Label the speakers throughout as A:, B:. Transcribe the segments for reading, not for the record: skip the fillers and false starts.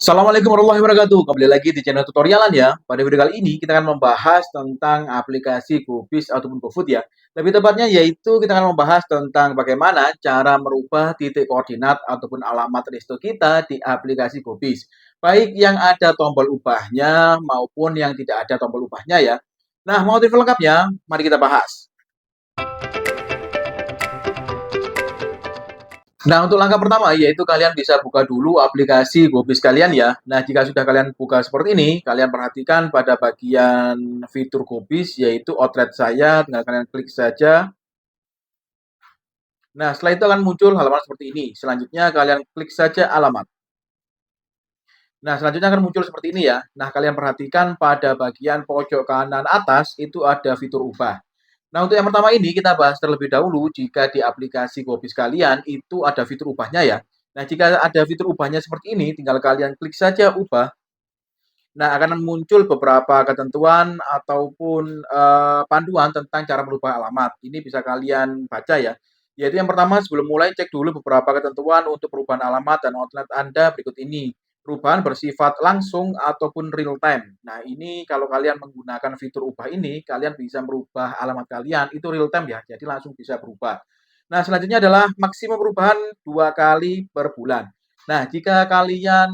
A: Assalamualaikum warahmatullahi wabarakatuh. Kembali lagi di channel tutorialan ya. Pada video kali ini kita akan membahas tentang aplikasi GoBiz ataupun GoFood ya. Lebih tepatnya yaitu kita akan membahas tentang bagaimana cara merubah titik koordinat ataupun alamat resto kita di aplikasi GoBiz. Baik yang ada tombol ubahnya maupun yang tidak ada tombol ubahnya ya. Nah, mau info lengkapnya? Mari kita bahas. Nah, untuk langkah pertama yaitu kalian bisa buka dulu aplikasi GoBiz kalian ya. Nah, jika sudah kalian buka seperti ini, kalian perhatikan pada bagian fitur GoBiz yaitu outlet saya, tinggal kalian klik saja. Nah, setelah itu akan muncul halaman seperti ini. Selanjutnya kalian klik saja alamat. Nah, selanjutnya akan muncul seperti ini ya. Nah, kalian perhatikan pada bagian pojok kanan atas itu ada fitur ubah. Nah, untuk yang pertama ini kita bahas terlebih dahulu jika di aplikasi GoBiz kalian itu ada fitur ubahnya ya. Nah, jika ada fitur ubahnya seperti ini, tinggal kalian klik saja ubah. Nah, akan muncul beberapa ketentuan ataupun panduan tentang cara merubah alamat. Ini bisa kalian baca ya. Yaitu yang pertama, sebelum mulai cek dulu beberapa ketentuan untuk perubahan alamat dan outlet Anda berikut ini. Perubahan bersifat langsung ataupun real time. Nah, ini kalau kalian menggunakan fitur ubah ini, kalian bisa merubah alamat kalian itu real time ya. Jadi langsung bisa berubah. Nah, selanjutnya adalah maksimum perubahan 2 kali per bulan. Nah, jika kalian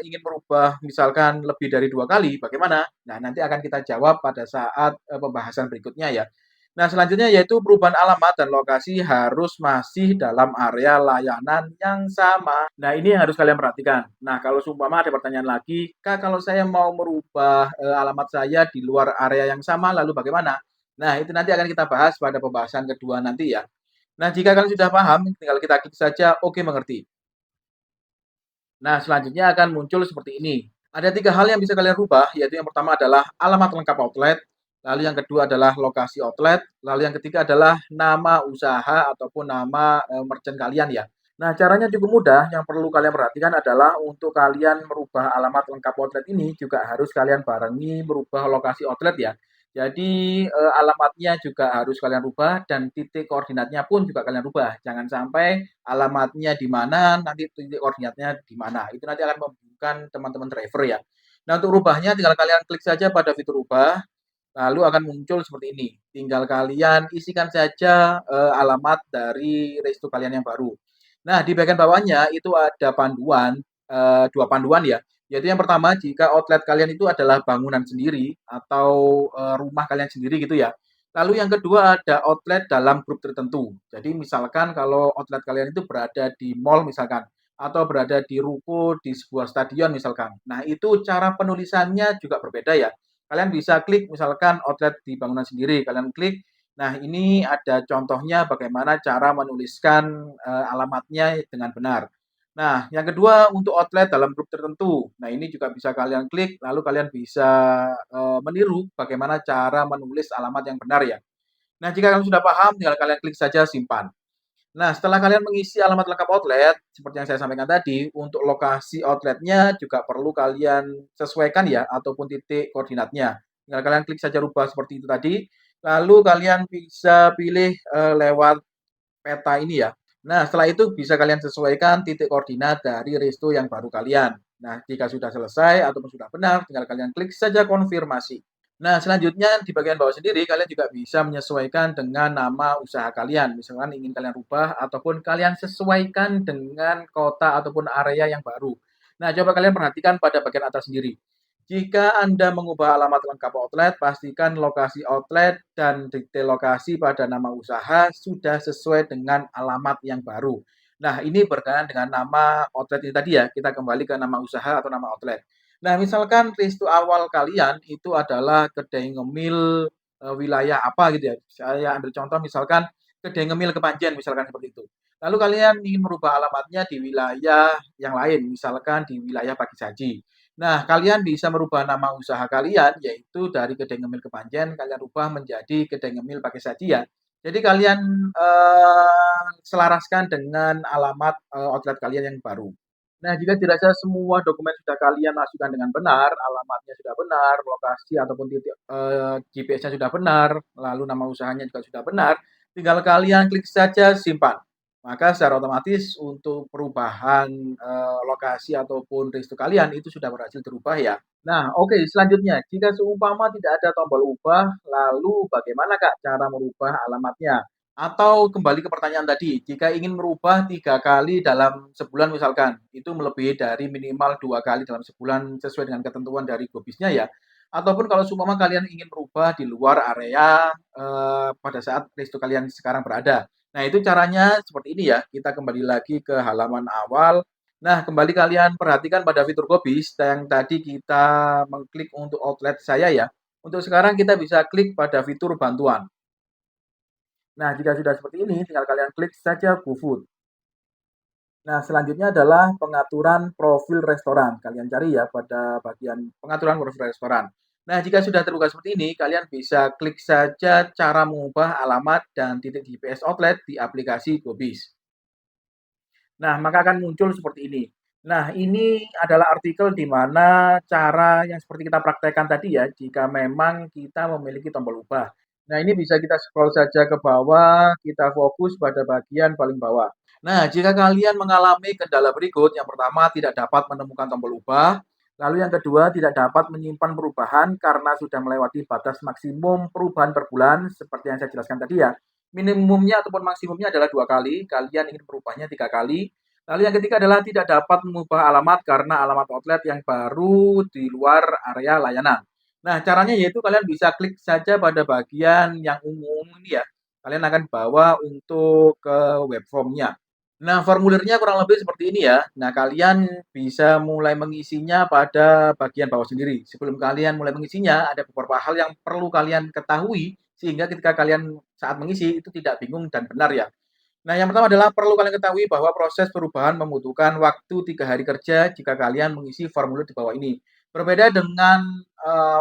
A: ingin merubah misalkan lebih dari 2 kali, bagaimana? Nah, nanti akan kita jawab pada saat pembahasan berikutnya ya. Nah, selanjutnya yaitu perubahan alamat dan lokasi harus masih dalam area layanan yang sama. Nah, ini yang harus kalian perhatikan. Nah, kalau seumpama ada pertanyaan lagi, Kak, kalau saya mau merubah alamat saya di luar area yang sama, lalu bagaimana? Nah, itu nanti akan kita bahas pada pembahasan kedua nanti ya. Nah, jika kalian sudah paham, tinggal kita klik saja "Oke, mengerti". Nah, selanjutnya akan muncul seperti ini. Ada 3 hal yang bisa kalian rubah, yaitu yang pertama adalah alamat lengkap outlet, lalu yang kedua adalah lokasi outlet, lalu yang ketiga adalah nama usaha ataupun nama, merchant kalian ya. Nah, caranya cukup mudah, yang perlu kalian perhatikan adalah untuk kalian merubah alamat lengkap outlet ini juga harus kalian barengi merubah lokasi outlet ya. Jadi, alamatnya juga harus kalian rubah dan titik koordinatnya pun juga kalian rubah. Jangan sampai alamatnya di mana, nanti titik koordinatnya di mana. Itu nanti akan membingungkan teman-teman driver ya. Nah, untuk rubahnya tinggal kalian klik saja pada fitur ubah, lalu akan muncul seperti ini. Tinggal kalian isikan saja alamat dari resto kalian yang baru. Nah, di bagian bawahnya itu ada panduan, 2 panduan ya. Yaitu yang pertama, jika outlet kalian itu adalah bangunan sendiri atau rumah kalian sendiri gitu ya. Lalu yang kedua ada outlet dalam grup tertentu. Jadi misalkan kalau outlet kalian itu berada di mall misalkan, atau berada di ruko di sebuah stadion misalkan. Nah, itu cara penulisannya juga berbeda ya. Kalian bisa klik misalkan outlet di bangunan sendiri, kalian klik. Nah, ini ada contohnya bagaimana cara menuliskan alamatnya dengan benar. Nah, yang kedua untuk outlet dalam grup tertentu. Nah, ini juga bisa kalian klik, lalu kalian bisa meniru bagaimana cara menulis alamat yang benar ya. Nah, jika kalian sudah paham, tinggal kalian klik saja simpan. Nah, setelah kalian mengisi alamat lengkap outlet, seperti yang saya sampaikan tadi, untuk lokasi outletnya juga perlu kalian sesuaikan ya, ataupun titik koordinatnya. Tinggal kalian klik saja rubah seperti itu tadi, lalu kalian bisa pilih lewat peta ini ya. Nah, setelah itu bisa kalian sesuaikan titik koordinat dari resto yang baru kalian. Nah, jika sudah selesai ataupun sudah benar, tinggal kalian klik saja konfirmasi. Nah, selanjutnya di bagian bawah sendiri kalian juga bisa menyesuaikan dengan nama usaha kalian. Misalkan ingin kalian rubah ataupun kalian sesuaikan dengan kota ataupun area yang baru. Nah, coba kalian perhatikan pada bagian atas sendiri. Jika Anda mengubah alamat lengkap outlet, pastikan lokasi outlet dan detail lokasi pada nama usaha sudah sesuai dengan alamat yang baru. Nah, ini berkenaan dengan nama outlet ini tadi ya. Kita kembali ke nama usaha atau nama outlet. Nah, misalkan resto awal kalian itu adalah kedai ngemil, wilayah apa gitu ya. Saya ambil contoh misalkan kedai ngemil Kepanjen misalkan seperti itu. Lalu kalian ingin merubah alamatnya di wilayah yang lain, misalkan di wilayah Pagisaji. Nah, kalian bisa merubah nama usaha kalian, yaitu dari kedai ngemil Kepanjen, kalian rubah menjadi kedai ngemil Pagisaji ya. Jadi kalian, selaraskan dengan alamat, outlet kalian yang baru. Nah, jika dirasa semua dokumen sudah kalian masukkan dengan benar, alamatnya sudah benar, lokasi ataupun titik GPS-nya sudah benar, lalu nama usahanya juga sudah benar, tinggal kalian klik saja simpan. maka secara otomatis untuk perubahan, lokasi ataupun resto kalian itu sudah berhasil dirubah ya. Nah, oke, selanjutnya, jika seumpama tidak ada tombol ubah, lalu bagaimana Kak cara merubah alamatnya? Atau kembali ke pertanyaan tadi, jika ingin merubah 3 kali dalam sebulan misalkan, itu melebihi dari minimal 2 kali dalam sebulan sesuai dengan ketentuan dari Gobisnya ya, ataupun kalau seumpama kalian ingin merubah di luar area, pada saat resto kalian sekarang berada. Nah, itu caranya seperti ini ya, kita kembali lagi ke halaman awal. Nah, kembali kalian perhatikan pada fitur Gobis yang tadi kita mengklik untuk outlet saya ya. Untuk sekarang kita bisa klik pada fitur bantuan. Nah, jika sudah seperti ini, tinggal kalian klik saja GoFood. Nah, selanjutnya adalah pengaturan profil restoran. Kalian cari ya pada bagian pengaturan profil restoran. Nah, jika sudah terbuka seperti ini, kalian bisa klik saja cara mengubah alamat dan titik GPS outlet di aplikasi Gobis. Nah, maka akan muncul seperti ini. Nah, ini adalah artikel di mana cara yang seperti kita praktekkan tadi ya, jika memang kita memiliki tombol ubah. Nah, ini bisa kita scroll saja ke bawah, kita fokus pada bagian paling bawah. Nah, jika kalian mengalami kendala berikut, yang pertama tidak dapat menemukan tombol ubah, lalu yang kedua tidak dapat menyimpan perubahan karena sudah melewati batas maksimum perubahan per bulan, seperti yang saya jelaskan tadi ya. Minimumnya ataupun maksimumnya adalah 2 kali, kalian ingin merubahnya 3 kali. Lalu yang ketiga adalah tidak dapat mengubah alamat karena alamat outlet yang baru di luar area layanan. Nah, caranya yaitu kalian bisa klik saja pada bagian yang umum ini ya. Kalian akan bawa untuk ke web form-nya. Nah, formulirnya kurang lebih seperti ini ya. Nah, kalian bisa mulai mengisinya pada bagian bawah sendiri. Sebelum kalian mulai mengisinya, ada beberapa hal yang perlu kalian ketahui sehingga ketika kalian saat mengisi itu tidak bingung dan benar ya. Nah, yang pertama adalah perlu kalian ketahui bahwa proses perubahan membutuhkan waktu 3 hari kerja jika kalian mengisi formulir di bawah ini. Berbeda dengan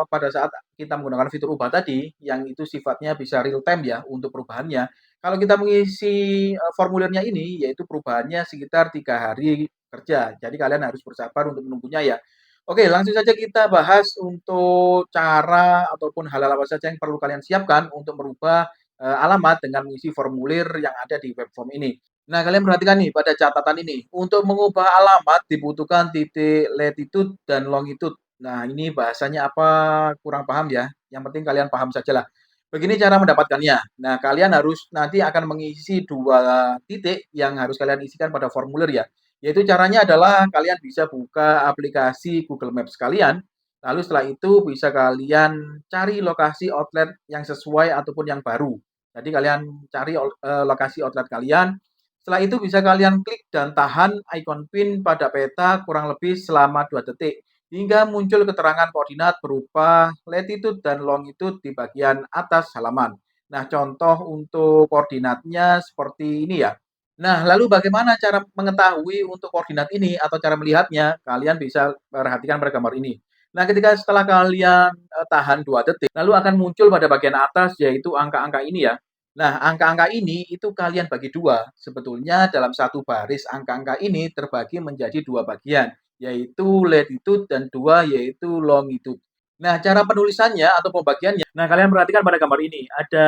A: pada saat kita menggunakan fitur ubah tadi, yang itu sifatnya bisa real time ya untuk perubahannya. Kalau kita mengisi formulirnya ini, yaitu perubahannya sekitar 3 hari kerja. Jadi kalian harus bersabar untuk menunggunya ya. Oke, langsung saja kita bahas untuk cara ataupun hal-hal apa saja yang perlu kalian siapkan untuk merubah alamat dengan mengisi formulir yang ada di web form ini. Nah, kalian perhatikan nih pada catatan ini, untuk mengubah alamat dibutuhkan titik latitude dan longitude. Nah, ini bahasanya apa kurang paham ya, yang penting kalian paham sajalah. Begini cara mendapatkannya. Nah, kalian harus nanti akan mengisi 2 titik yang harus kalian isikan pada formulir ya. Yaitu caranya adalah kalian bisa buka aplikasi Google Maps kalian, lalu setelah itu bisa kalian cari lokasi outlet yang sesuai ataupun yang baru. Jadi kalian cari lokasi outlet kalian, setelah itu bisa kalian klik dan tahan ikon pin pada peta kurang lebih selama 2 detik, hingga muncul keterangan koordinat berupa latitude dan longitude di bagian atas halaman. Nah, contoh untuk koordinatnya seperti ini ya. Nah, lalu bagaimana cara mengetahui untuk koordinat ini atau cara melihatnya? Kalian bisa perhatikan pada gambar ini. Nah, ketika setelah kalian tahan 2 detik, lalu akan muncul pada bagian atas yaitu angka-angka ini ya. Nah, angka-angka ini itu kalian bagi dua. Sebetulnya dalam satu baris angka-angka ini terbagi menjadi 2 bagian, yaitu latitude dan 2 yaitu longitude. Nah, cara penulisannya atau pembagiannya, nah kalian perhatikan pada gambar ini, ada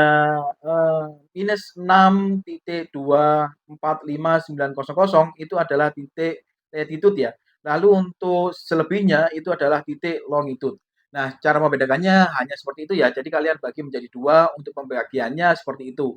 A: minus 6,245,900 itu adalah titik latitude ya. Lalu untuk selebihnya itu adalah titik longitude. Nah, cara membedakannya hanya seperti itu ya. Jadi kalian bagi menjadi dua untuk pembagiannya seperti itu.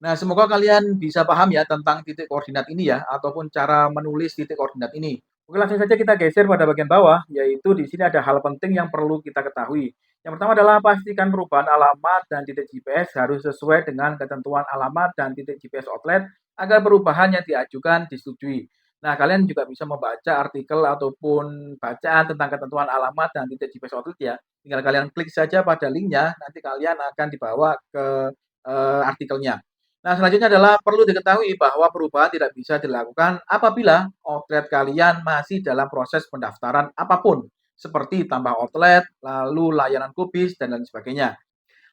A: Nah, semoga kalian bisa paham ya tentang titik koordinat ini ya, ataupun cara menulis titik koordinat ini. Oke, langsung saja kita geser pada bagian bawah, yaitu di sini ada hal penting yang perlu kita ketahui. Yang pertama adalah pastikan perubahan alamat dan titik GPS harus sesuai dengan ketentuan alamat dan titik GPS outlet agar perubahan yang diajukan disetujui. Nah, kalian juga bisa membaca artikel ataupun bacaan tentang ketentuan alamat dan titik GPS outlet ya. Tinggal kalian klik saja pada linknya, nanti kalian akan dibawa ke artikelnya. Nah, selanjutnya adalah perlu diketahui bahwa perubahan tidak bisa dilakukan apabila outlet kalian masih dalam proses pendaftaran apapun, seperti tambah outlet, lalu layanan kubis, dan lain sebagainya.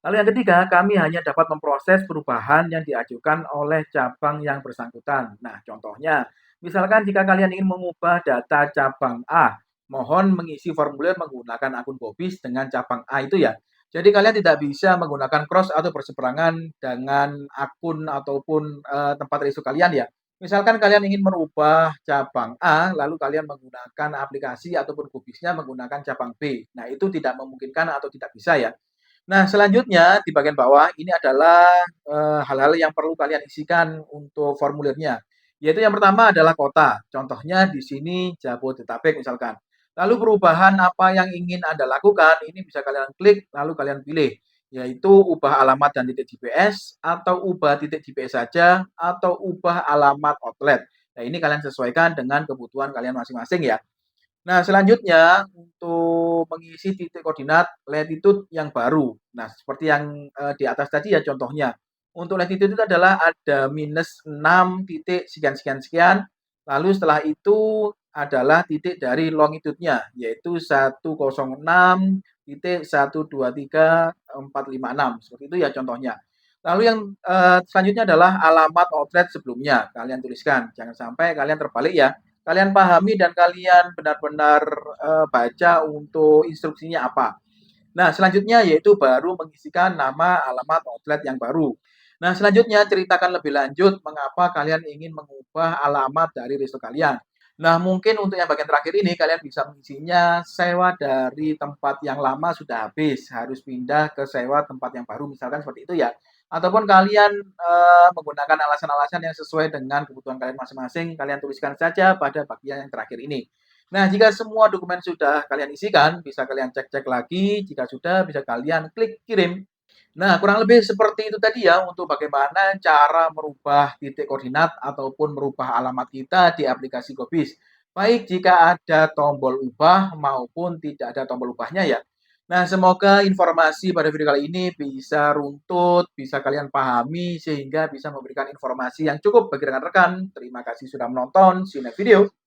A: Lalu yang ketiga, kami hanya dapat memproses perubahan yang diajukan oleh cabang yang bersangkutan. Nah, contohnya, misalkan jika kalian ingin mengubah data cabang A, mohon mengisi formulir menggunakan akun Bobis dengan cabang A itu ya. Jadi kalian tidak bisa menggunakan cross atau berseberangan dengan akun ataupun tempat register kalian ya. Misalkan kalian ingin merubah cabang A, lalu kalian menggunakan aplikasi ataupun kubisnya menggunakan cabang B. Nah, itu tidak memungkinkan atau tidak bisa ya. Nah, selanjutnya di bagian bawah ini adalah, hal-hal yang perlu kalian isikan untuk formulirnya. Yaitu yang pertama adalah kota, contohnya di sini Jabodetabek misalkan. Lalu perubahan apa yang ingin Anda lakukan, ini bisa kalian klik lalu kalian pilih, yaitu ubah alamat dan titik GPS, atau ubah titik GPS saja, atau ubah alamat outlet. Nah, ini kalian sesuaikan dengan kebutuhan kalian masing-masing ya. Nah, selanjutnya untuk mengisi titik koordinat latitude yang baru. Nah, seperti yang, di atas tadi ya contohnya. Untuk latitude itu adalah ada -6 titik sekian sekian sekian, lalu setelah itu adalah titik dari longitude-nya, yaitu 106.123.456, seperti itu ya contohnya. Lalu yang, selanjutnya adalah alamat outlet sebelumnya, kalian tuliskan, jangan sampai kalian terbalik ya. Kalian pahami dan kalian benar-benar, baca untuk instruksinya apa. Nah, selanjutnya yaitu baru mengisikan nama alamat outlet yang baru. Nah, selanjutnya ceritakan lebih lanjut mengapa kalian ingin mengubah alamat dari resto kalian. Nah, mungkin untuk yang bagian terakhir ini kalian bisa mengisinya sewa dari tempat yang lama sudah habis, harus pindah ke sewa tempat yang baru, misalkan seperti itu ya. Ataupun kalian, menggunakan alasan-alasan yang sesuai dengan kebutuhan kalian masing-masing, kalian tuliskan saja pada bagian yang terakhir ini. Nah, jika semua dokumen sudah kalian isikan, bisa kalian cek-cek lagi, jika sudah bisa kalian klik kirim. Nah, kurang lebih seperti itu tadi ya untuk bagaimana cara merubah titik koordinat ataupun merubah alamat kita di aplikasi Gobis. Baik jika ada tombol ubah maupun tidak ada tombol ubahnya ya. Nah, semoga informasi pada video kali ini bisa runtut, bisa kalian pahami sehingga bisa memberikan informasi yang cukup bagi rekan-rekan. Terima kasih sudah menonton. See you next video.